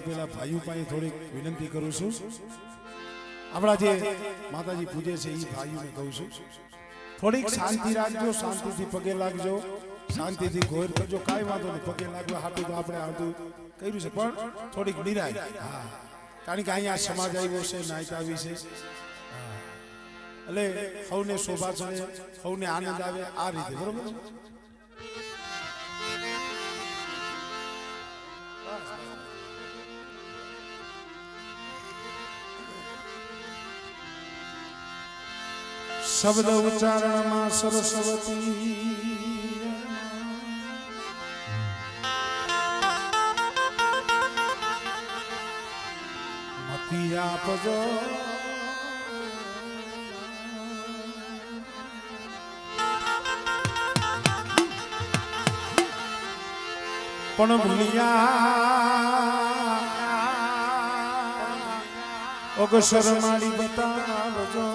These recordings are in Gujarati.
પેલા ભાઈઓ પાસે થોડીક વિનંતી કરું છું આપણા જે માતાજી પૂજે છે એ ભાઈઓને કહું છું થોડીક શાંતિ રાખજો શાંતિથી પગે લાગજો શાંતિથી ગોર કરજો કાંઈ વાંધો નહીં પગે લાગવા હાટું તો આપણે આટલું કર્યું છે પણ થોડીક નિરાય હા કારણ કે અહીંયા સમાજ આવ્યો છે નાયત આવી છે એટલે સૌને શોભા ચડે સૌને આનંદ આવે આ રીતે બરોબર શબ્દ ઉચ્ચારણમાં સરસ્વતી મતી આપજો પણ ભૂલિયા અગસર મારી બતાવજો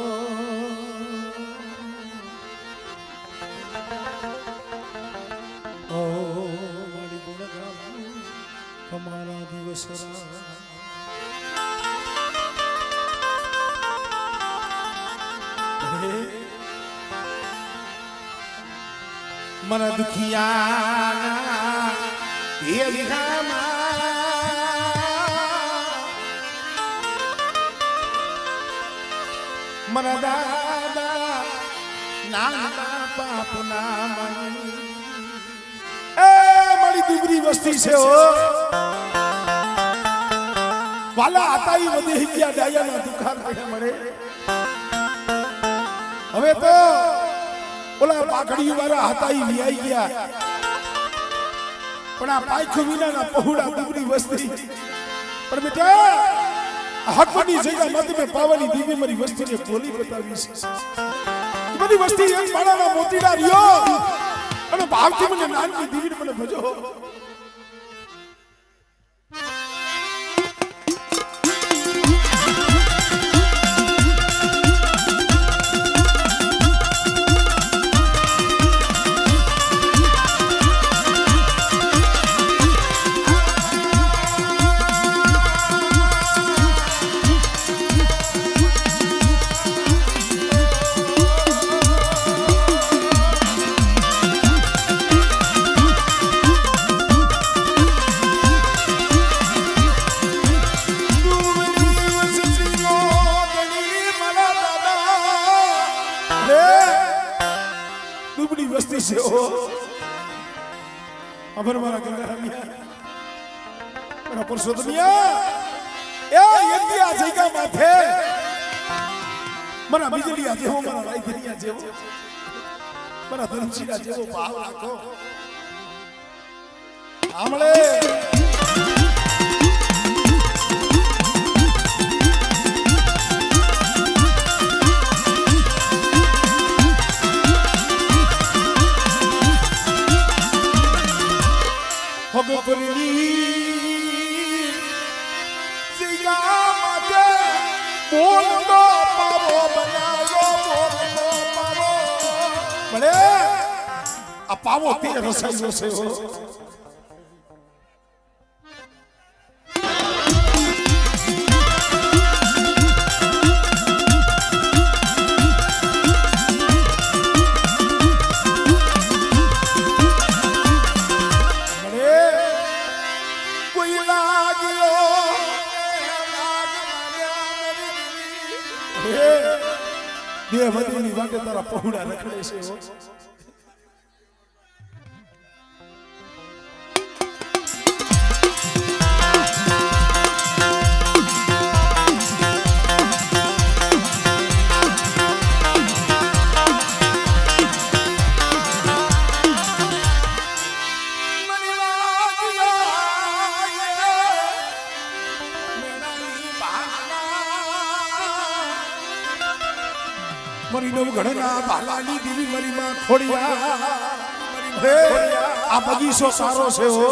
તમારા દિવસ મન દુખિયા મન દાદા નાના પાપ ના મની દુબરી વસ્તી છે હો વાલા આતાઈ વધી ગયા ડાયાના દુખાર પડ્યા મળે હવે તો ઓલા પાઘડી વાળા આતાઈ વિયાઈ ગયા પણ આ પાયખો વિનાના પહોળા દુબરી વસ્તી પણ બેટા હકની જગ્યા મત મે પાવાની દીવી મારી વસ્તીને બોલી બતાવી છે બધી વસ્તી એક માળાના મોતીડા રહ્યો અને ભાવથી મને નાનની દીવીને મને ભજો અભર મારા ગંગારામિયા મારા પરસોદમિયા એ યજ્ઞા જગ્યા માથે મારા બીજલિયા જેવો મારા રાયધરિયા જેવો મારા ધનશીલા જેવો ભાવ રાખો આમળે પાવો તે રસાયો છે કોઈ લાગ્યો દેવની વાગે તારા પહોળા રખડે છે મરી નવ ઘણના ભાલાની દેવી મરી માં ખોડિયા હે આ બગીચો સારો છે હો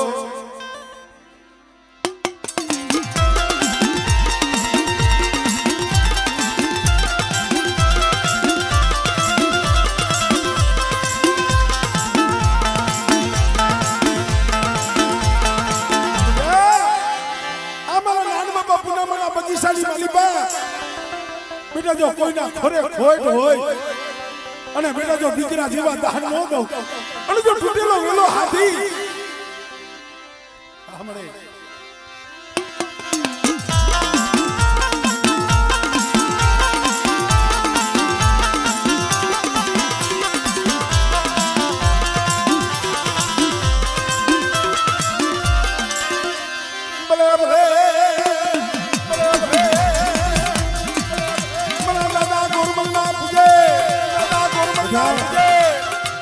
પૈસાની માલિકા બેટા જો કોઈના ખોરે ખોટ હોય અને બેટા જો દીકરા જેવા દાન ન દઉં અને જો તૂટેલો વેલો હાથી હમણે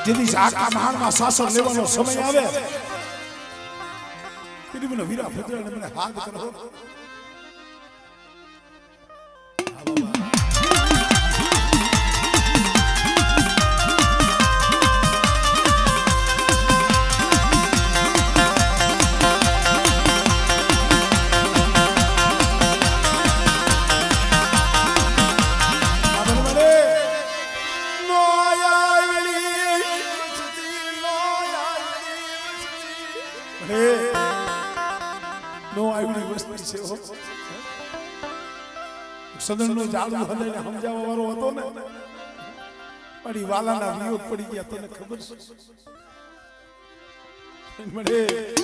જેથી આખા મહાનમાં શાસન લેવાનો સમય આવે તેથી મને વીરા ભદ્રાને મને હાથ કરો સદનનો જાળું હલાઈને સમજાવવા વાળો હતો ને પડી વાલાના વિયોગ પડી ગયા તને ખબર છે મરી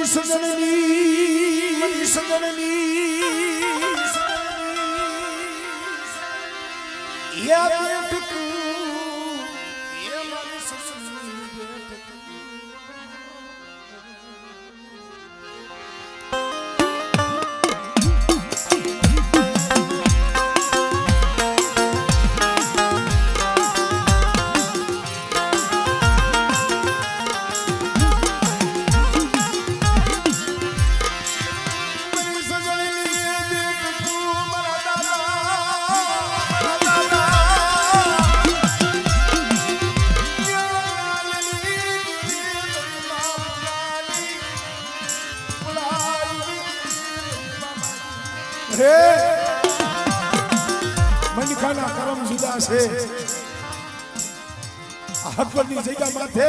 સજનની યા બેટ એ મારી સજનની બેટ મનખાના કરમ જુદા છે હકની જગ્યા માથે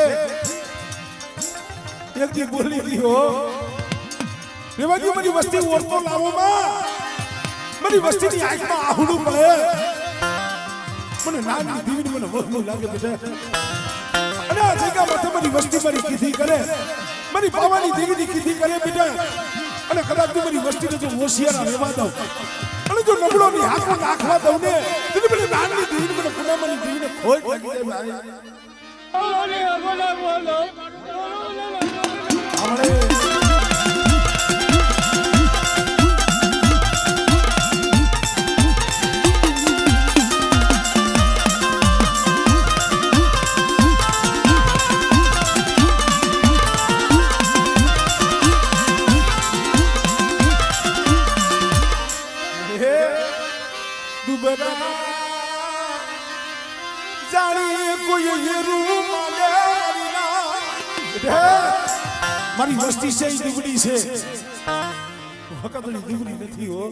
એક દી બોલી ગયો રેવાજી મારી વસ્તી ઓરતો લાવો માં મારી વસ્તીની આંખમાં આહુડું પડે મને નાની દીવીની મને વહનું લાગે બેટા અને આ જગ્યા માથે મારી વસ્તી મારી કીધી કરે મારી બાવાની દીવીની કીધી કરે બેટા અને કદાચ તું મારી વસ્તીને જો હોશિયાર રહેવા દઉં અને જો નબળો ની હાથમાં નાખવા દઉં ને તો મને નાની દીવીને મને પુનામાની દીવીને ખોટ લાગી જાય મારી વસ્તી છે દીવડી છે હકતની દીવડી નથી હો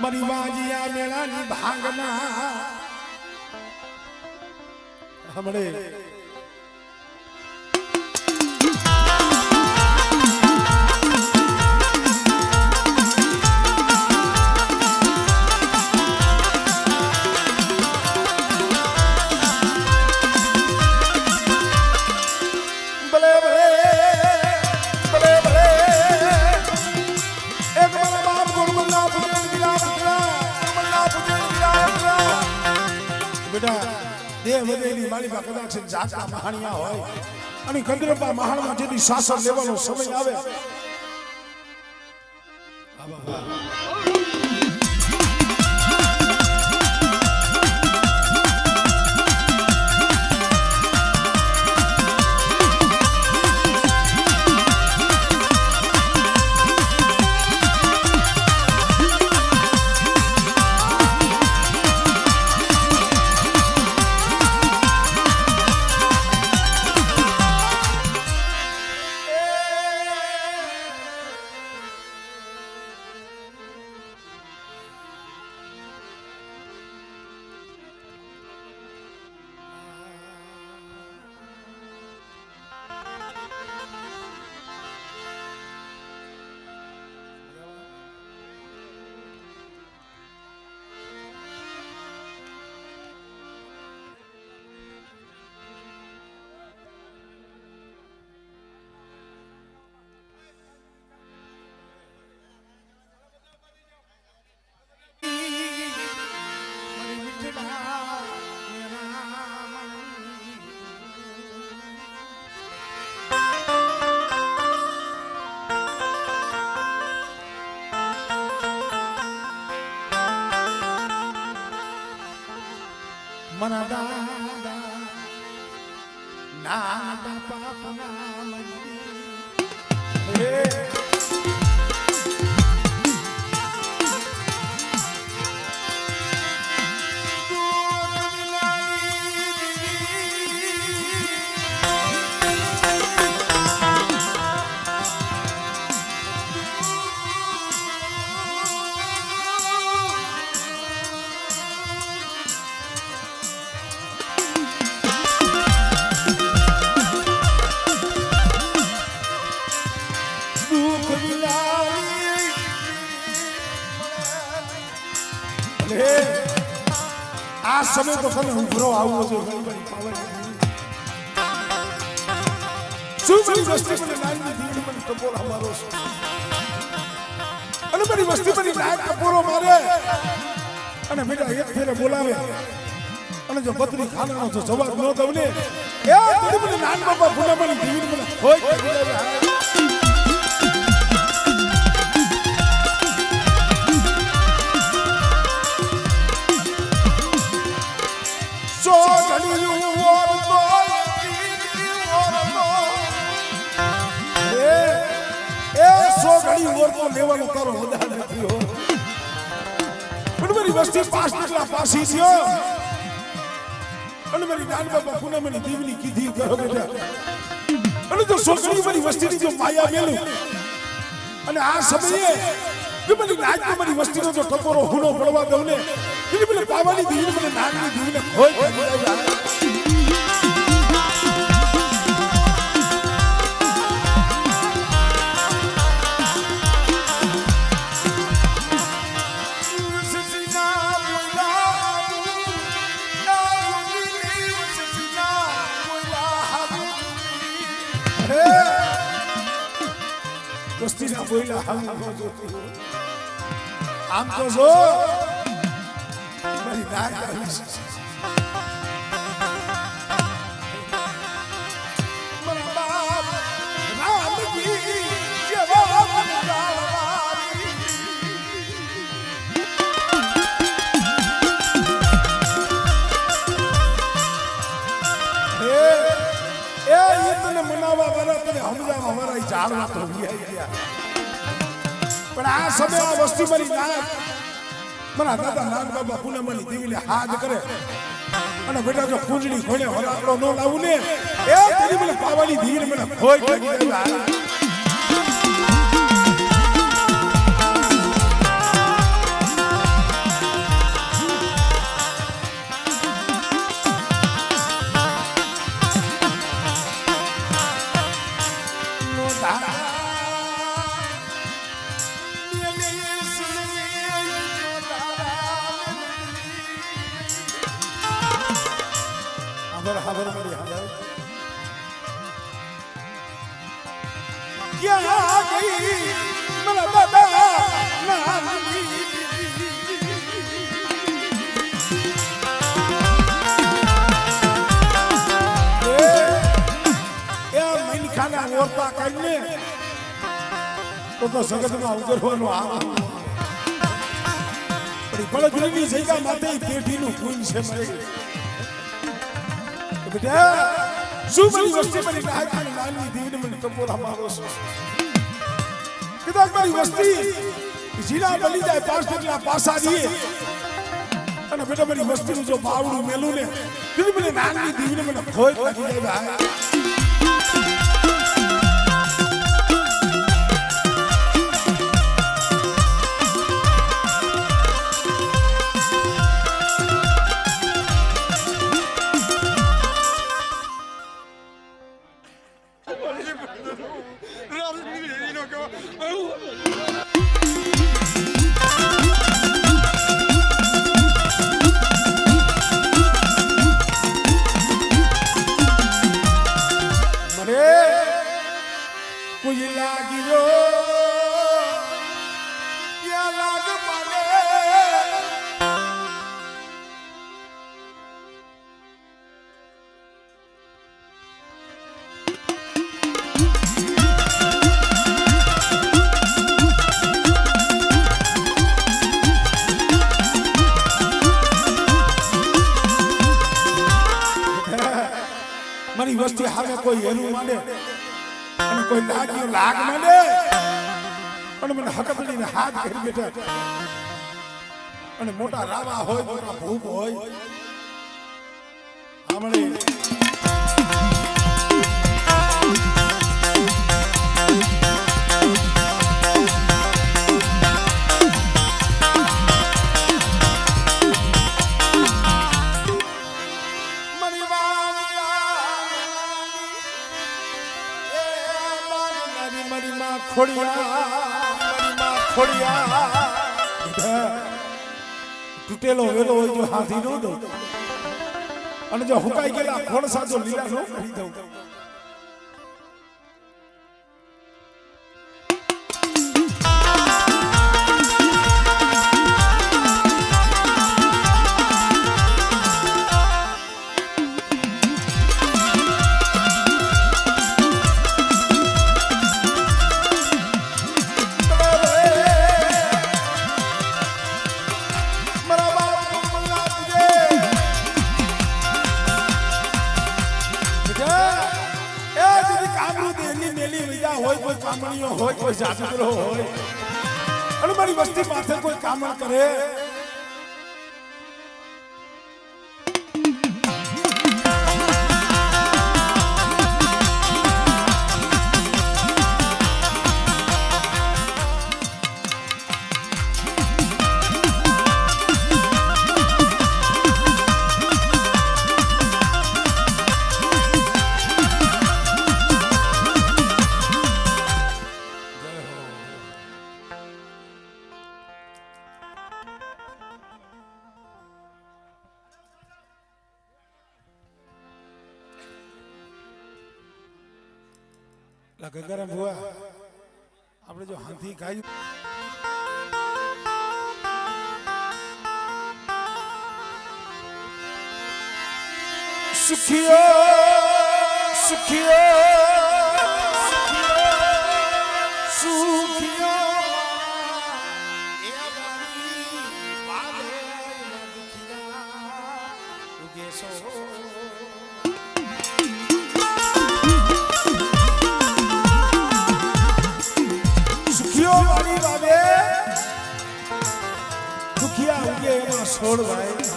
મારી વાજીયા મેળાની ભાંગના હમણે વધેલી મારી પાસે કદાચ જાતના મહાણિયા હોય અને કંદરપા મહાણમાં જેથી શાસન લેવાનો સમય આવે મના દાદા નાના પાપના મની આ સમય તો તને ઉભરો આવવો જોઈએ શું બની વસ્તી મને નાની દીકરી મને ટપોર અમારો છે અને બની વસ્તી મને નાક ટપોરો મારે અને બેટા એક ફેરે બોલાવે અને જો બત્રી ખાનાનો જો જવાબ ન દઉં ને એ મને નાન બાપા ભૂલા બની દીકરી મને હોય લેવાનું તારો વધાર નથી હો પણ મારી વસ્તી પાસ નીકળા પાસી થયો અને મારી નાન બાપા પૂનમની દીવની કીધી કરો બેટા અને તો સોચણી મારી વસ્તીની જો માયા મેલું અને આ સમયે જો મારી નાન મારી વસ્તીનો જો ટકોરો હુનો પડવા દઉં ને એટલે મને પાવાની દીવી મને નાનની દીવીને હોય વસ્તીના બોયલા આમ તો જો મારી નાક મનાવા વાળા તને હમજાવા વાળા ઝાડવા તો પણ આ સમય આ વસ્તુ મારી નાક મારા દાદા નાગ બાબા પૂનમની દીવીને હાથ કરે અને બેટા જો કુંજડી ખોલે હરાકડો ન લાવું ને એ તેની મને પાવાની દીવીને મને ખોઈ લાગી જાય क्या गई मेरा दादा नानी પપ્પા કાઢને તો જગતમાં ઉગરવાનો આ બળદની જગ્યા માટે પેઢીનું ખૂન છે મારી બેટા શું મારી વસ્તી મારી નાની નાની દીવને મને ટપોરા મારો છો કદાચ મારી વસ્તી જીના બની જાય પાંચ ટકલા પાસા દીએ અને બેટા મારી વસ્તીનું જો બાવડું મેલું ને તેની મને નાની દીવને મને ખોઈ લાગી જાય ભાઈ મારી વસ્તી હામે કોઈ હેરું માંડે અને કોઈ લાગ્યું લાગ માંડે અને મને હકતડીને હાથ કરી બેઠા અને મોટા રાવા હોય મોટા ભૂપ હોય આમણે તૂટેલો વેલો હોય જો હાથી નો દઉં અને જો હુકાઈ ગયેલા ખોણસા જો લીલા નો કરી દઉં હોય કોઈ જાદુગરો હોય અને મારી વસ્તી માથે કોઈ કામ કરે ગંગારામ ભુવા આપણે જો હાથી ગાયું સુખિયો સુખિયો સુખિયો છોડ ભાઈ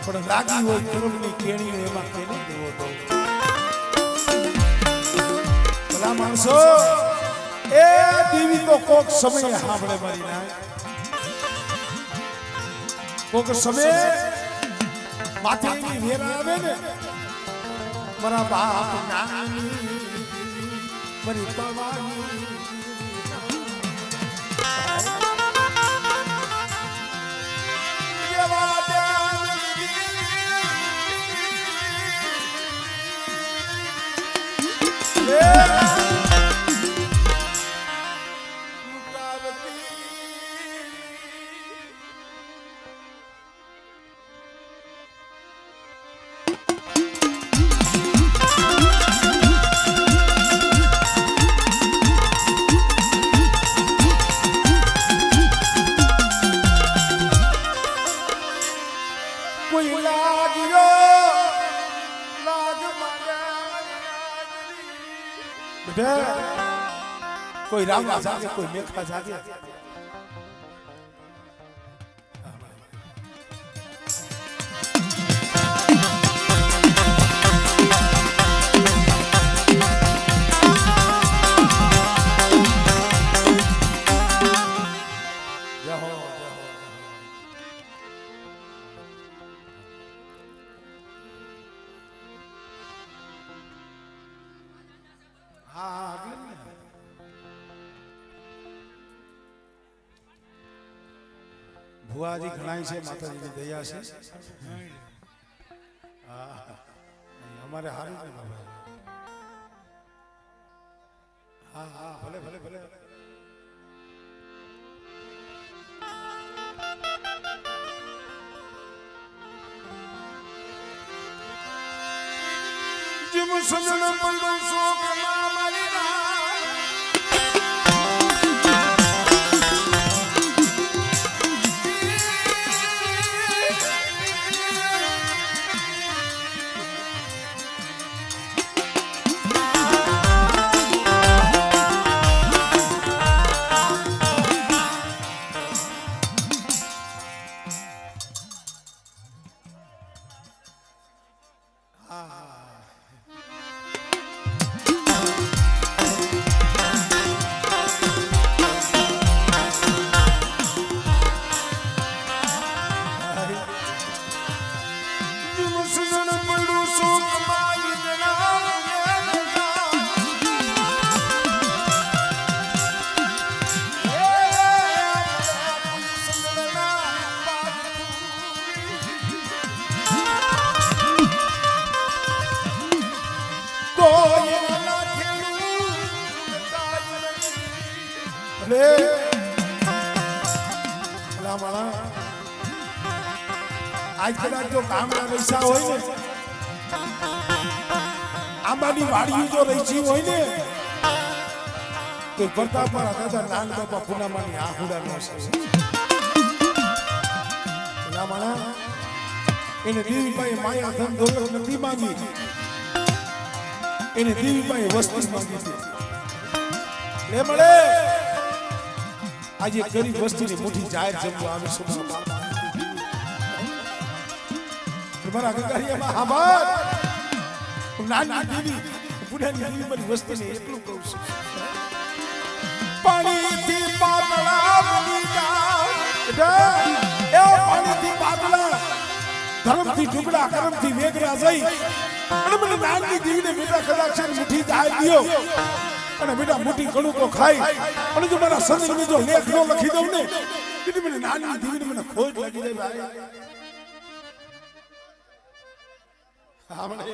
પણ લાગી હોય કરોડની કેણી એમાં કેને દેવો તો ભલા માણસો એ દેવી તો કોક સમય સાંભળે મારી ના કોક સમય માથે એની વેરા આવે ને મારા બાપ નાની મારી પાવાની કોઈ રામા જાગે કોઈ મેઘા જાગે ભુવાજી ઘણાય છે માતાજીની દયા છે અમારે હારું ને બાબા હા હા ભલે ભલે ભલે जिम सजन पंडो शोक मामली ना आज कदाच जो गामડા રહીસા હોય ને આંબાની વાડીઓ જો રહીસી હોય ને તો પ્રતાપમાં રાજા નાન બાપા પુનામાની આહુડા નો છે પુનામાના એને દેવીભાઈ માયા ધન દોલત નથી માંગી એને દેવીભાઈ વસ્તુ માંગી છે લે મળે આજે ગરીબ વસ્તીની મુઠ્ઠી જાહેર જમવા આવે છે મારા ગગારિયામાં હાબાર નાની દેવી બુઢાની દેવી બની વસ્તીને એટલું કહું છું પાણીથી પાતળા બની જા એ પાણીથી પાતળા ધર્મથી ટુકડા કર્મથી વેગરા જઈ અને મને નાની દેવીને બેટા કદાચ મુઠ્ઠી જાહેર દિયો અને બેટા મોટી ઘણું તો ખાઈ અને જો મારા સંદર્ભે જો લેખ નો લખી દઉં ને એટલે મને નાની દેવીને મને ખોટ લાગી જાય ભાઈ આમણે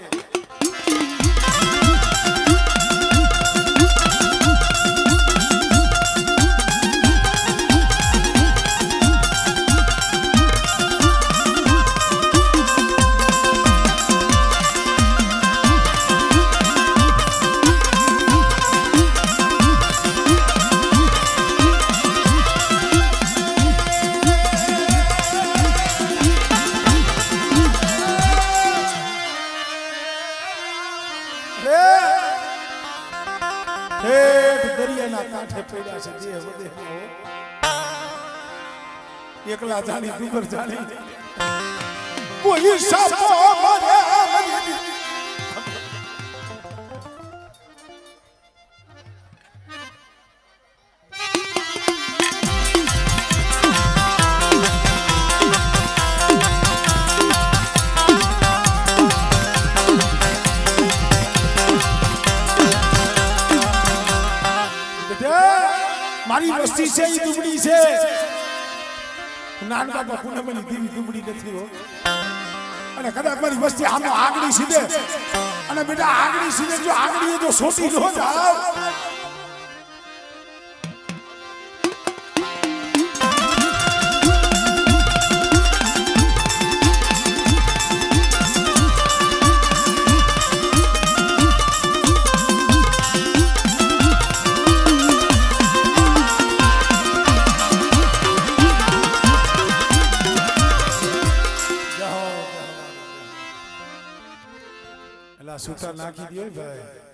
એકલા જાણી ડુંગર જાણી કોઈ સાપો મારે મારી વસ્તી છે એ દુબળી છે નાન બાપા પુનમની દેવી દુબળી નથી હો અને કદાચ મારી વસ્તી આનો આગળી સીધે અને બેટા આગળી સીધે જો આગળી જો સોટી નો જાવ પેલા સૂટા નાખી દો ભાઈ